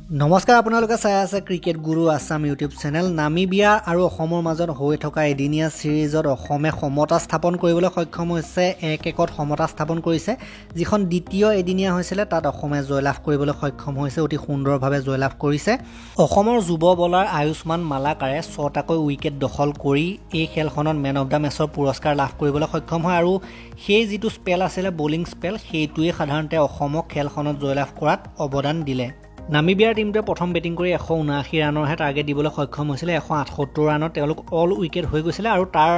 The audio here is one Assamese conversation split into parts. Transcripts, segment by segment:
নমস্কাৰ আপোনালোকে চাই আছে ক্ৰিকেট গুৰু আছাম ইউটিউব চেনেল। নামিবিয়া আৰু অসমৰ মাজত হৈ থকা এদিনীয়া সিৰিজত অসমে সমতা স্থাপন কৰিবলৈ সক্ষম হৈছে। 1-1ত সমতা স্থাপন কৰিছে। যিখন দ্বিতীয় এদিনীয়া হৈছিল তাত অসমে জয়লাভ কৰিবলৈ সক্ষম হৈছে, অতি সুন্দৰভাৱে জয়লাভ কৰিছে। অসমৰ যুৱ বলাৰ আয়ুষ্মান মালাকাৰে 6টাকৈ উইকেট দখল কৰি এই খেলখনত মেন অফ দ্য মেচৰ পুৰস্কাৰ লাভ কৰিবলৈ সক্ষম হয় আৰু সেই যিটো স্পেল আছিলে বলিং স্পেল, সেইটোৱে সাধাৰণতে অসমক খেলখনত জয়লাভ কৰাত অৱদান দিলে। নামিবিয়াৰ টীমটোৱে প্ৰথম বেটিং কৰি 179 ৰানৰহে টাৰ্গেট দিবলৈ সক্ষম হৈছিলে। 178 ৰানত তেওঁলোক অল উইকেট হৈ গৈছিলে আৰু তাৰ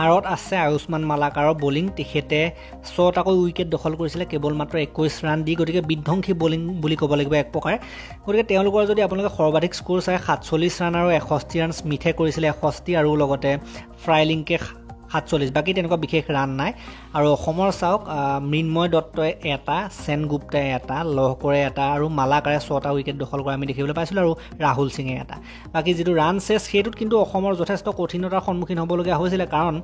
আঁৰত আছে আয়ুষ্মান মালাকাৰৰ বলিং। তেখেতে 6টাকৈ উইকেট দখল কৰিছিলে কেৱল মাত্ৰ 21 ৰান দি, গতিকে বিধ্বংসী বলিং বুলি ক'ব লাগিব এক প্ৰকাৰে। গতিকে তেওঁলোকৰ যদি আপোনালোকে সৰ্বাধিক স্ক'ৰ চাই 47 ৰান আৰু 61 ৰান স্মিথে কৰিছিলে 61 আৰু লগতে ফ্ৰাইলিংকে 47, বাকী তেনেকুৱা বিশেষ ৰান নাই। আৰু অসমৰ চাওক মৃন্ময় দত্তই 1টা, সেনগুপ্তাই 1টা, লহকৰে 1টা আৰু মালাকাৰে 6টা উইকেট দখল কৰা আমি দেখিবলৈ পাইছিলোঁ আৰু ৰাহুল সিঙে 1টা। বাকী যিটো ৰান চেছ সেইটোত কিন্তু অসমৰ যথেষ্ট কঠিনতাৰ সন্মুখীন হ'বলগীয়া হৈছিলে, কাৰণ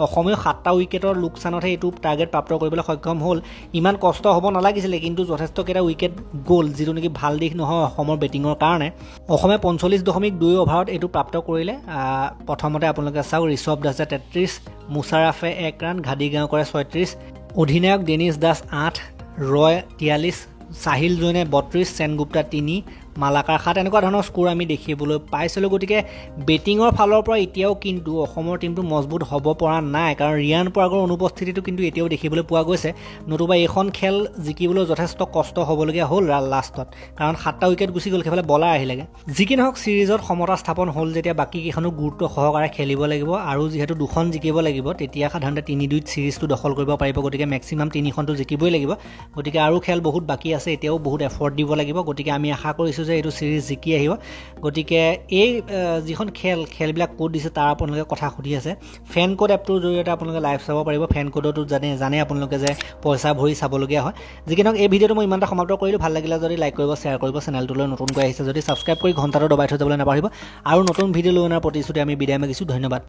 অসমেও 7টা উইকেটৰ লোকচানতহে এইটো টাৰ্গেট প্ৰাপ্ত কৰিবলৈ সক্ষম হ'ল। ইমান কষ্ট হ'ব নালাগিছিলে, কিন্তু যথেষ্টকেইটা উইকেট গ'ল, যিটো নেকি ভাল দিশ নহয় অসমৰ বেটিঙৰ কাৰণে। অসমে 45.2 অভাৰত এইটো প্ৰাপ্ত কৰিলে। প্ৰথমতে আপোনালোকে চাওক ঋষভ দাসে 33, মুছাৰাফে 1 ৰান, ঘাডিগাঁও কৰে 36, অধিনায়ক ডেনিছ দাস 8, ৰয় 43, সাহিল জৈনে 32, সেনগুপ্তা 3, মালাকাৰ 7, এনেকুৱা ধৰণৰ স্ক'ৰ আমি দেখিবলৈ পাইছিলোঁ। গতিকে বেটিঙৰ ফালৰ পৰা এতিয়াও কিন্তু অসমৰ টীমটো মজবুত হ'ব পৰা নাই, কাৰণ ৰিয়ান পৰাগৰ অনুপস্থিতিটো কিন্তু এতিয়াও দেখিবলৈ পোৱা গৈছে। নতুবা এইখন খেল জিকিবলৈ যথেষ্ট কষ্ট হ'বলগীয়া হ'ল লাষ্টত, কাৰণ 7টা উইকেট গুচি গ'ল, সেইফালে বলাৰ আহিলেগৈ। যি কি নহওক চিৰিজত সমতা স্থাপন হ'ল যেতিয়া বাকীকেইখনো গুৰুত্ব সহকাৰে খেলিব লাগিব, আৰু যিহেতু 2খন জিকিব লাগিব তেতিয়া সাধাৰণতে 3-2ত চিৰিজটো দখল কৰিব পাৰিব। গতিকে মেক্সিমাম 3খনটো জিকিবই লাগিব। গতিকে আৰু খেল বহুত বাকী আছে, এতিয়াও বহুত এফৰ্ট দিব লাগিব। গতিকে আমি আশা কৰিছোঁ যে এইটো চিৰিজ জিকি আহিব। গতিকে এই যিখন খেলবিলাক ক'ত দিছে তাৰ আপোনালোকে কথা সুধি আছে। ফেন কোড এপটোৰ জৰিয়তে আপোনালোকে লাইভ চাব পাৰিব। ফেন কোডতো জানে আপোনালোকে যে পইচা ভৰি চাবলগীয়া হয়। যি কি নহওক এই ভিডিঅ'টো মই ইমানটা সমাপ্ত কৰিলোঁ। ভাল লাগিলে যদি লাইক কৰিব, শ্বেয়াৰ কৰিব, চেনেলটোলৈ নতুনকৈ আহিছে যদি ছাবস্ক্ৰাইব কৰি ঘণ্টাটো দবাই থৈ যাবলৈ নাপাহৰিব। আৰু নতুন ভিডিঅ' লৈ অনাৰ প্ৰতিশ্ৰুতি আমি বিদায় মাগিছোঁ। ধন্যবাদ।